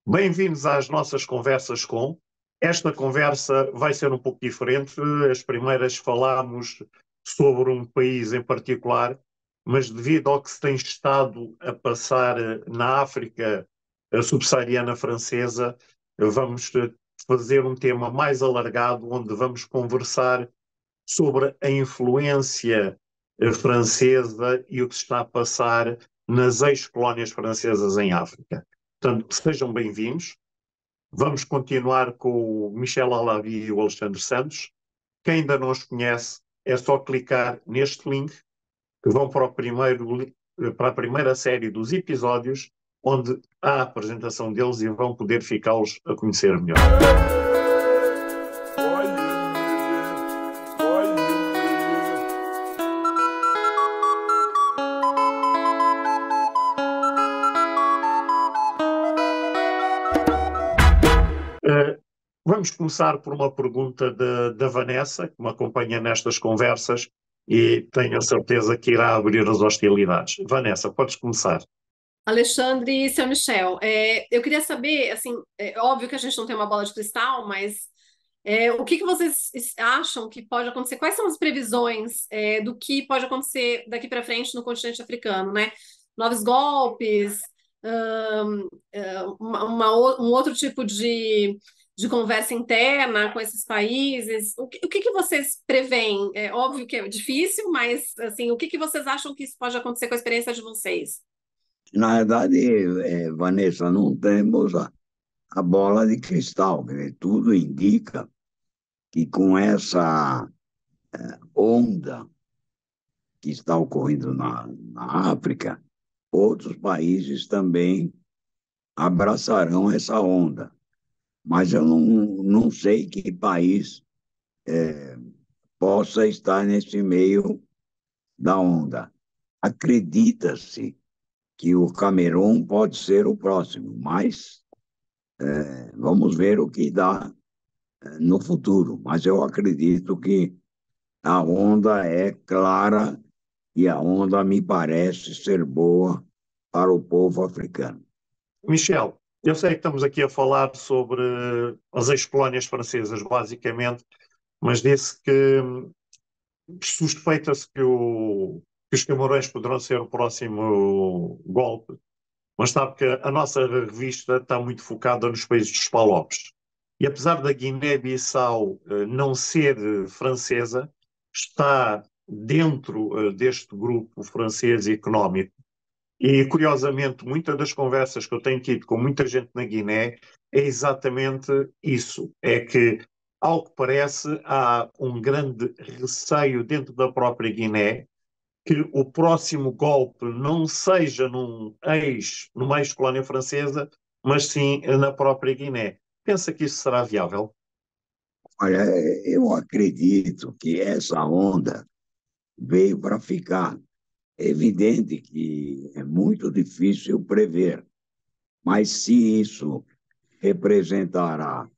Bem-vindos às nossas conversas com. Esta conversa vai ser um pouco diferente. As primeiras falámos sobre um país em particular, mas devido ao que se tem estado a passar na África subsaariana francesa, vamos fazer um tema mais alargado, onde vamos conversar sobre a influência francesa e o que se está a passar nas ex-colónias francesas em África. Portanto, sejam bem-vindos. Vamos continuar com o Michel Alavi e o Alexandre Santos. Quem ainda não os conhece, é só clicar neste link que vão para a primeira série dos episódios, onde há a apresentação deles e vão poder ficá-los a conhecer melhor. Vamos começar por uma pergunta da Vanessa, que me acompanha nestas conversas e tenho a certeza que irá abrir as hostilidades. Vanessa, podes começar. Alexandre e seu Michel, eu queria saber, assim, é óbvio que a gente não tem uma bola de cristal, mas o que que vocês acham que pode acontecer? Quais são as previsões, do que pode acontecer daqui para frente no continente africano, né? Novos golpes, um outro tipo de conversa interna com esses países. O que que vocês preveem? É óbvio que é difícil, mas assim, o que que vocês acham que isso pode acontecer com a experiência de vocês? Na verdade, Vanessa, não temos a bola de cristal. Quer dizer, tudo indica que com essa onda que está ocorrendo na África, outros países também abraçarão essa onda. Mas eu não sei que país possa estar nesse meio da onda. Acredita-se que o Camerun pode ser o próximo, mas vamos ver o que dá no futuro. Mas eu acredito que a onda é clara e a onda me parece ser boa para o povo africano. Michel, eu sei que estamos aqui a falar sobre as ex-colónias francesas, basicamente, mas disse que suspeita-se que os Camarões poderão ser o próximo golpe, mas sabe que a nossa revista está muito focada nos países dos Palopes. E apesar da Guiné-Bissau não ser francesa, está dentro deste grupo francês económico. E, curiosamente, muitas das conversas que eu tenho tido com muita gente na Guiné é exatamente isso. É que, ao que parece, há um grande receio dentro da própria Guiné que o próximo golpe não seja numa ex-colónia francesa, mas sim na própria Guiné. Pensa que isso será viável? Olha, eu acredito que essa onda veio para ficar. É evidente que é muito difícil prever, mas se isso representará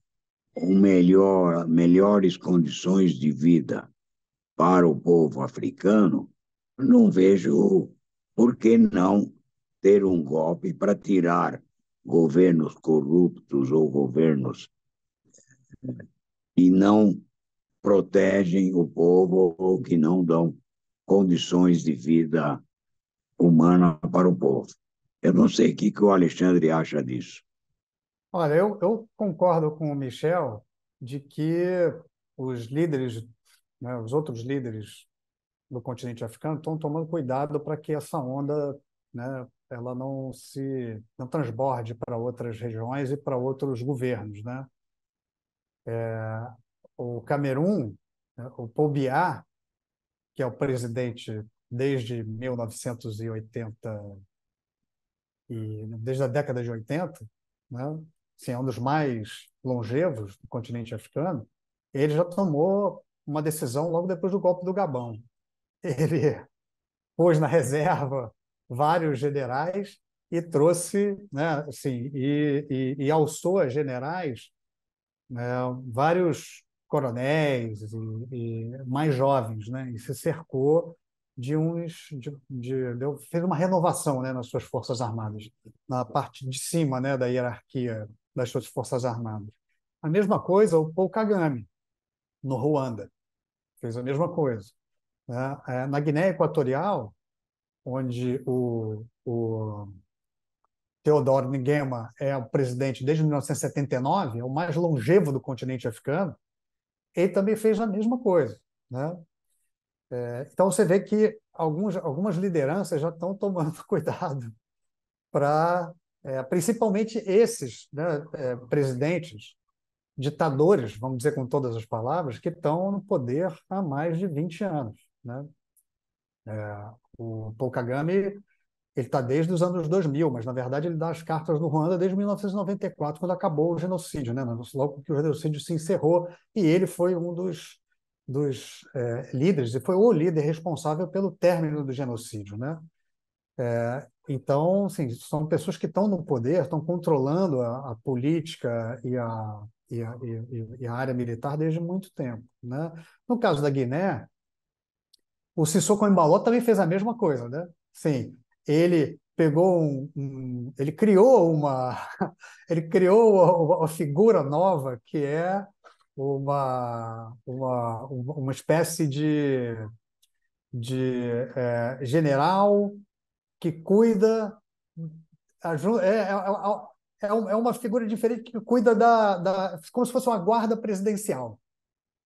melhores condições de vida para o povo africano, não vejo por que não ter um golpe para tirar governos corruptos ou governos que não protegem o povo ou que não dão condições de vida humana para o povo. Eu não sei o que o Alexandre acha disso. Olha, eu concordo com o Michel de que os líderes, né, os outros líderes do continente africano estão tomando cuidado para que essa onda, né, ela não transborde para outras regiões e para outros governos, né? O Camerun, né, o Paul Biya, que é o presidente desde 1980 desde a década de 80, né? Assim, é um dos mais longevos do continente africano. Ele já tomou uma decisão logo depois do golpe do Gabão. Ele pôs na reserva vários generais e trouxe, né, assim, e alçou a generais, né, vários coronéis e mais jovens, né, e se cercou fez uma renovação, né, nas suas Forças Armadas, na parte de cima, né, da hierarquia das suas Forças Armadas. A mesma coisa o Paul Kagame, no Ruanda, fez a mesma coisa, né? Na Guiné Equatorial, onde o Teodoro Nguema é o presidente desde 1979, é o mais longevo do continente africano, ele também fez a mesma coisa, né? Então, você vê que algumas lideranças já estão tomando cuidado para, principalmente esses, né, presidentes, ditadores, vamos dizer com todas as palavras, que estão no poder há mais de 20 anos, né? O Paul Kagame ele está desde os anos 2000, mas, na verdade, ele dá as cartas no Ruanda desde 1994, quando acabou o genocídio, né? Logo que o genocídio se encerrou, e ele foi um dos líderes, e foi o líder responsável pelo término do genocídio, né? Então, assim, são pessoas que estão no poder, estão controlando a política e a área militar desde muito tempo, né? No caso da Guiné, o Sissoko Embaló também fez a mesma coisa, né? Sim, ele pegou ele criou ele criou uma figura nova que é uma espécie de general que cuida é uma figura diferente que cuida como se fosse uma guarda presidencial,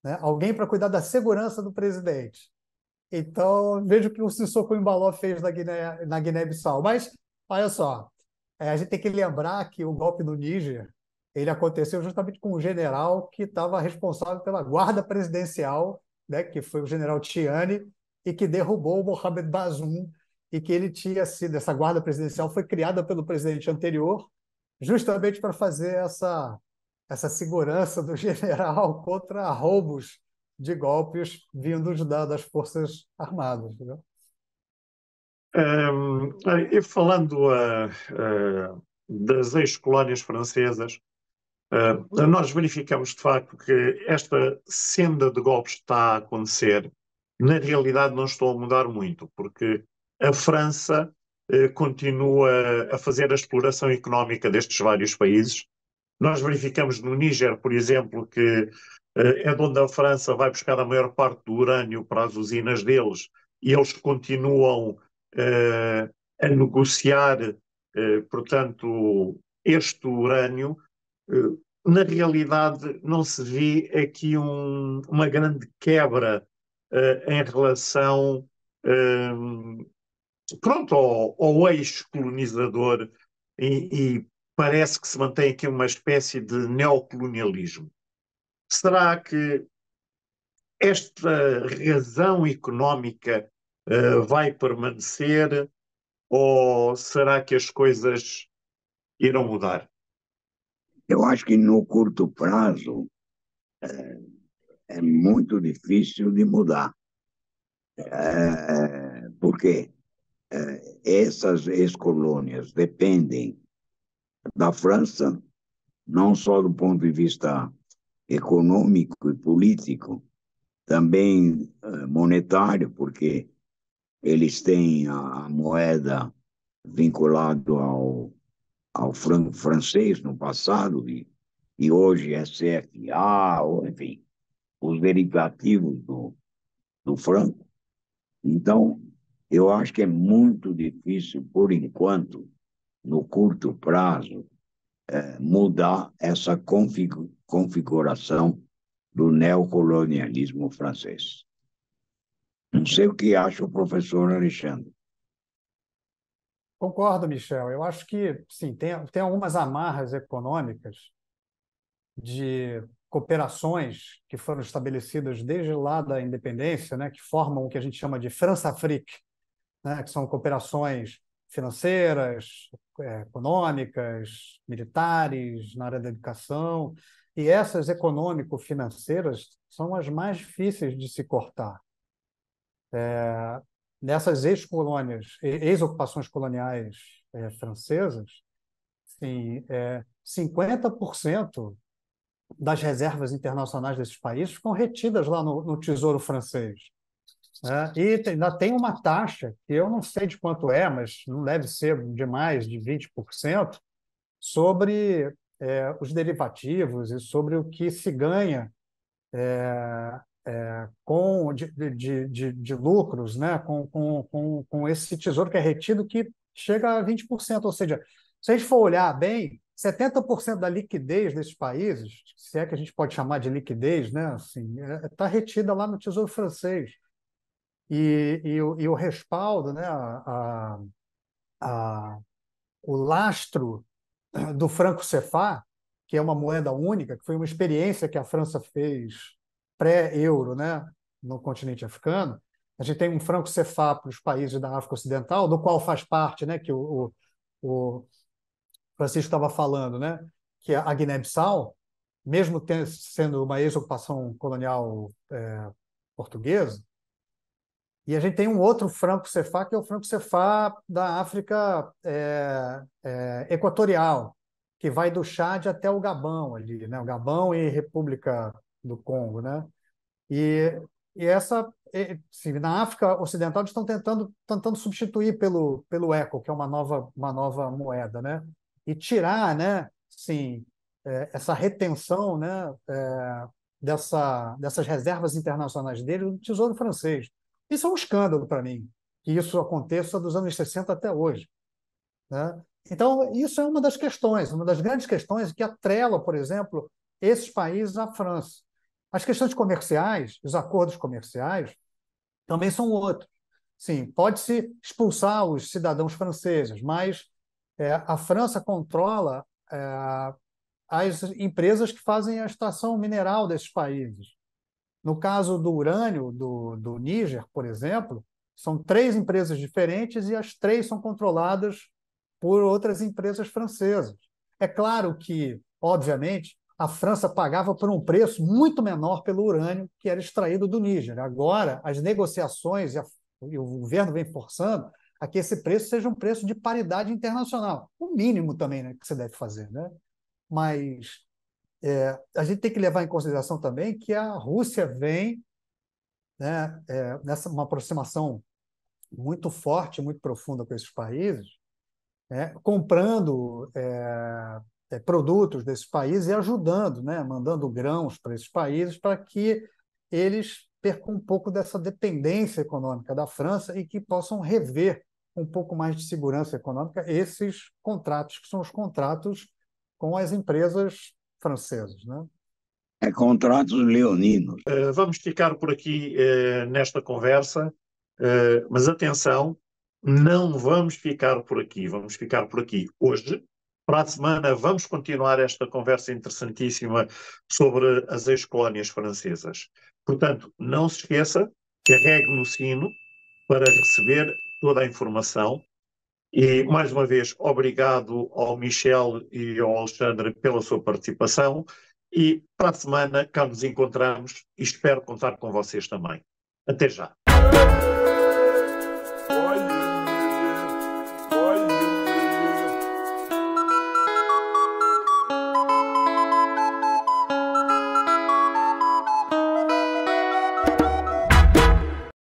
né? Alguém para cuidar da segurança do presidente. Então, veja o que o Sissoko Embaló fez na Guiné-Bissau. Mas, olha só, a gente tem que lembrar que o golpe no Níger ele aconteceu justamente com um general que estava responsável pela guarda presidencial, né, que foi o general Tiani, e que derrubou o Mohamed Bazoum, e que ele tinha sido, essa guarda presidencial foi criada pelo presidente anterior, justamente para fazer essa segurança do general contra roubos de golpes vindos das Forças Armadas. Né? E falando das ex-colónias francesas, nós verificamos de facto que esta senda de golpes que está a acontecer, na realidade não estou a mudar muito, porque a França continua a fazer a exploração económica destes vários países. Nós verificamos no Níger, por exemplo, que é de onde a França vai buscar a maior parte do urânio para as usinas deles, e eles continuam a negociar, portanto, este urânio. Na realidade, não se vê aqui uma grande quebra em relação pronto, ao ex-colonizador e parece que se mantém aqui uma espécie de neocolonialismo. Será que esta razão económica vai permanecer ou será que as coisas irão mudar? Eu acho que no curto prazo é muito difícil de mudar. Porque essas ex-colônias dependem da França, não só do ponto de vista econômico e político, também monetário, porque eles têm a moeda vinculada ao franco francês no passado, e hoje é CFA, ou, enfim, os derivativos do franco. Então, eu acho que é muito difícil, por enquanto, no curto prazo, mudar essa configuração do neocolonialismo francês. Não sei o que acha o professor Alexandre. Concordo, Michel. Eu acho que, sim, tem algumas amarras econômicas de cooperações que foram estabelecidas desde lá da independência, né, que formam o que a gente chama de France-Afrique, né, que são cooperações financeiras, econômicas, militares, na área da educação. E essas econômico-financeiras são as mais difíceis de se cortar. Nessas ex-colônias, ex-ocupações coloniais francesas, sim, 50% das reservas internacionais desses países ficam retidas lá no Tesouro francês. né? E ainda tem uma taxa, que eu não sei de quanto é, mas não deve ser de mais de 20%, sobre os derivativos e sobre o que se ganha de lucros, né? Com esse tesouro que é retido, que chega a 20%. Ou seja, se a gente for olhar bem, 70% da liquidez desses países, se é que a gente pode chamar de liquidez, né? Assim, está retida lá no Tesouro Francês. E o respaldo, né? A, o lastro do franco CFA, que é uma moeda única, que foi uma experiência que a França fez pré-euro, né, no continente africano. A gente tem um franco CFA para os países da África Ocidental, do qual faz parte, né, que o Francisco estava falando, né, que a Guiné-Bissau, mesmo sendo uma ex-ocupação colonial portuguesa, e a gente tem um outro franco CFA, que é o franco CFA da África equatorial, que vai do Chad até o Gabão ali, né? O Gabão e República do Congo, né? E, sim, na África Ocidental eles estão tentando substituir pelo eco, que é uma nova moeda, né? E tirar, né? Sim, essa retenção, né? Dessas reservas internacionais dele do Tesouro Francês. Isso é um escândalo para mim, que isso aconteça dos anos 60 até hoje, né? Então, isso é uma das grandes questões que atrela, por exemplo, esses países à França. As questões comerciais, os acordos comerciais, também são outros. Sim, pode-se expulsar os cidadãos franceses, mas a França controla as empresas que fazem a extração mineral desses países. No caso do urânio, do Níger, por exemplo, são 3 empresas diferentes e as 3 são controladas por outras empresas francesas. É claro que, obviamente, a França pagava por um preço muito menor pelo urânio que era extraído do Níger. Agora, as negociações e o governo vem forçando a que esse preço seja um preço de paridade internacional. O mínimo também, né, que você deve fazer, né? Mas a gente tem que levar em consideração também que a Rússia vem, né, nessa uma aproximação muito forte, muito profunda com esses países, né, comprando produtos desses países e ajudando, né, mandando grãos para esses países para que eles percam um pouco dessa dependência econômica da França e que possam rever um pouco mais de segurança econômica esses contratos, que são os contratos com as empresas francesas, né? Contratos leoninos. Vamos ficar por aqui nesta conversa, mas atenção, não vamos ficar por aqui, vamos ficar por aqui hoje. Para a semana vamos continuar esta conversa interessantíssima sobre as ex-colónias francesas. Portanto, não se esqueça, carregue no sino para receber toda a informação. E, mais uma vez, obrigado ao Michel e ao Alexandre pela sua participação. E para a semana cá nos encontramos e espero contar com vocês também. Até já.